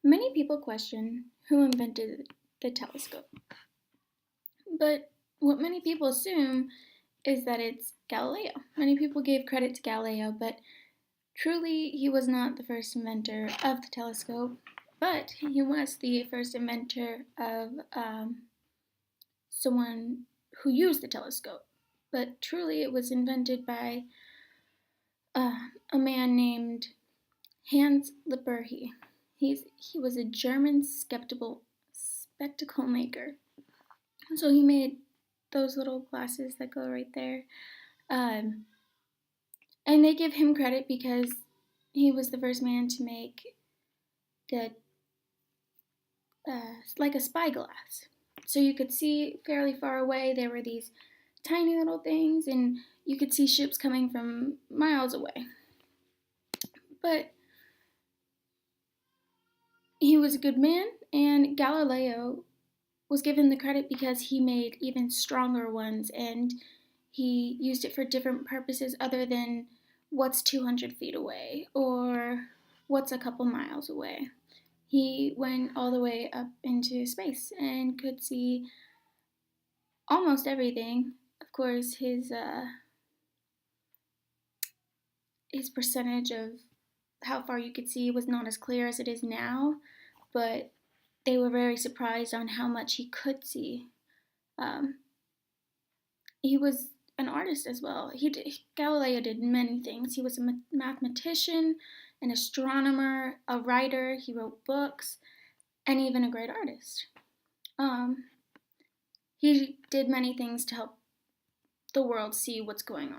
Many people question who invented the telescope, but what many people assume is that it's Galileo. Many people gave credit to Galileo, but truly he was not the first inventor of the telescope, but he was the first inventor of someone who used the telescope. But truly it was invented by a man named Hans Lippershey. He was a German spectacle maker. So he made those little glasses that go right there. Um, and they give him credit because he was the first man to make the like a spyglass. So you could see fairly far away. There were these tiny little things, and you could see ships coming from miles away. But he was a good man, and Galileo was given the credit because he made even stronger ones, and he used it for different purposes other than what's 200 feet away or what's a couple miles away. He went all the way up into space and could see almost everything. Of course, his percentage of how far you could see was not as clear as it is now, but they were very surprised on how much he could see. Um, he was an artist as well. Galileo did many things. He was a mathematician, an astronomer, a writer. He wrote books, and even a great artist. He did many things to help the world see what's going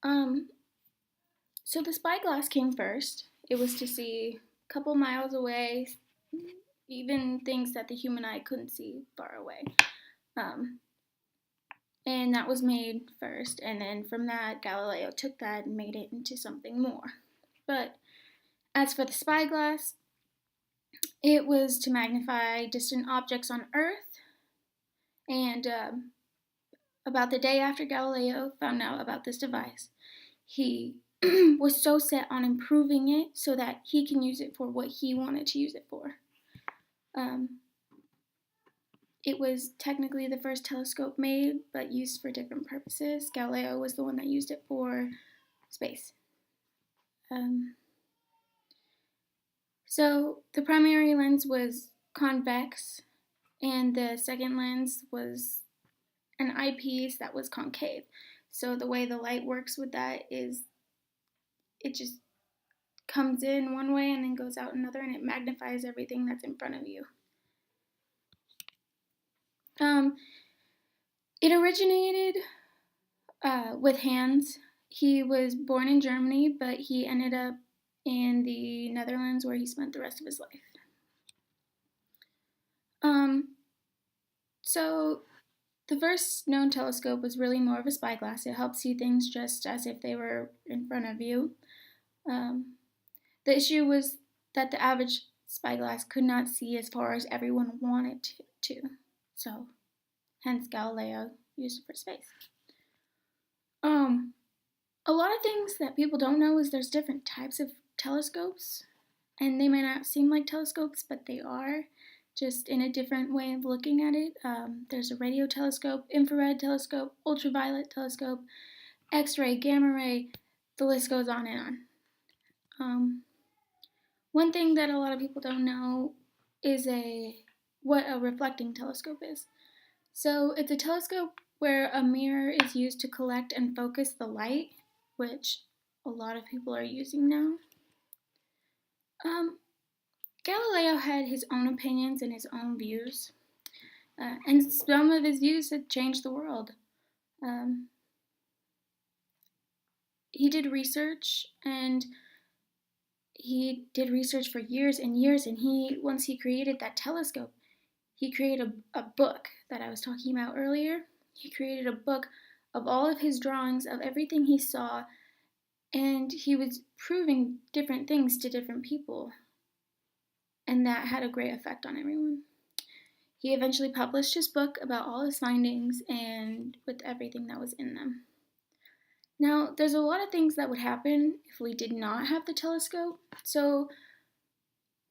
on. So the spyglass came first. It was to see a couple miles away, even things that the human eye couldn't see far away. And that was made first, and then from that, Galileo took that and made it into something more. But as for the spyglass, it was to magnify distant objects on Earth, and about the day after Galileo found out about this device, he was so set on improving it so that he can use it for what he wanted to use it for. It was technically the first telescope made, but used for different purposes. Galileo was the one that used it for space. So the primary lens was convex, and the second lens was an eyepiece that was concave. So the way the light works with that is it just comes in one way and then goes out another, and it magnifies everything that's in front of you. It originated with Hans. He was born in Germany, but he ended up in the Netherlands where he spent the rest of his life. So the first known telescope was really more of a spyglass. It helped see things just as if they were in front of you. The issue was that the average spyglass could not see as far as everyone wanted to. So, hence Galileo used it for space. A lot of things that people don't know is there's different types of telescopes, and they may not seem like telescopes, but they are, just in a different way of looking at it. There's a radio telescope, infrared telescope, ultraviolet telescope, X-ray, gamma ray, the list goes on and on. One thing that a lot of people don't know is what a reflecting telescope is. So it's a telescope where a mirror is used to collect and focus the light, which a lot of people are using now. Galileo had his own opinions and his own views, and some of his views had changed the world. He did research, and he did research for years and years, and once he created that telescope, he created a book that I was talking about earlier. He created a book of all of his drawings of everything he saw, and he was proving different things to different people, and that had a great effect on everyone. He eventually published his book about all his findings and with everything that was in them. Now, there's a lot of things that would happen if we did not have the telescope. So,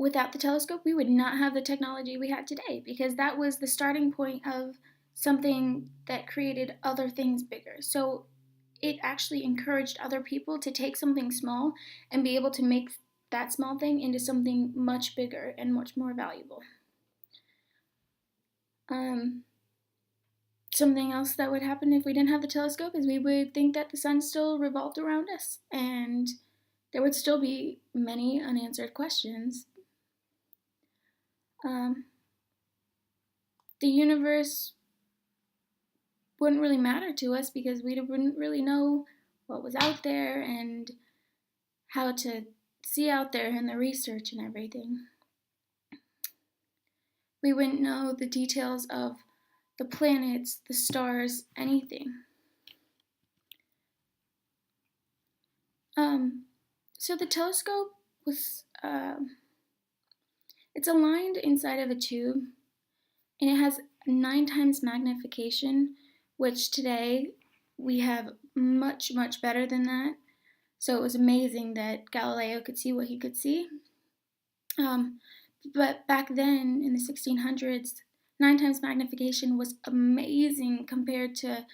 without the telescope, we would not have the technology we had today, because that was the starting point of something that created other things bigger. So it actually encouraged other people to take something small and be able to make that small thing into something much bigger and much more valuable. Something else that would happen if we didn't have the telescope is we would think that the sun still revolved around us, and there would still be many unanswered questions. The universe wouldn't really matter to us because we wouldn't really know what was out there and how to see out there and the research and everything. We wouldn't know the details of the planets, the stars, anything. So the telescope was, it's aligned inside of a tube, and it has 9 times magnification, which today we have much, much better than that. So it was amazing that Galileo could see what he could see. But back then, in the 1600s, 9 times magnification was amazing compared to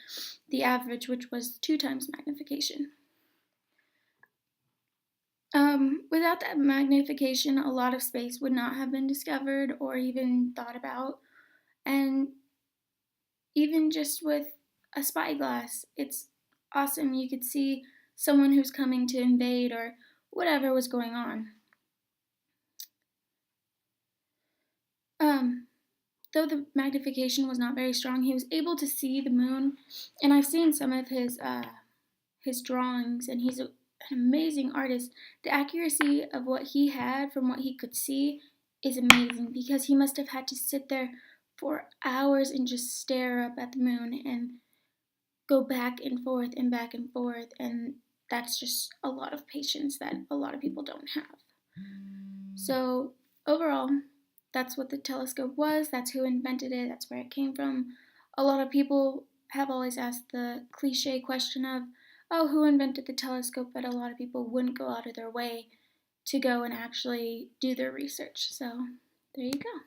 the average, which was 2 times magnification. Without that magnification, a lot of space would not have been discovered or even thought about. And even just with a spyglass, it's awesome. You could see someone who's coming to invade or whatever was going on. Though the magnification was not very strong, he was able to see the moon, and I've seen some of his drawings, and he's an amazing artist. The accuracy of what he had from what he could see is amazing, because he must have had to sit there for hours and just stare up at the moon and go back and forth and back and forth, and that's just a lot of patience that a lot of people don't have. So overall, that's what the telescope was, that's who invented it, that's where it came from. A lot of people have always asked the cliche question of, oh, who invented the telescope? But a lot of people wouldn't go out of their way to go and actually do their research. So there you go.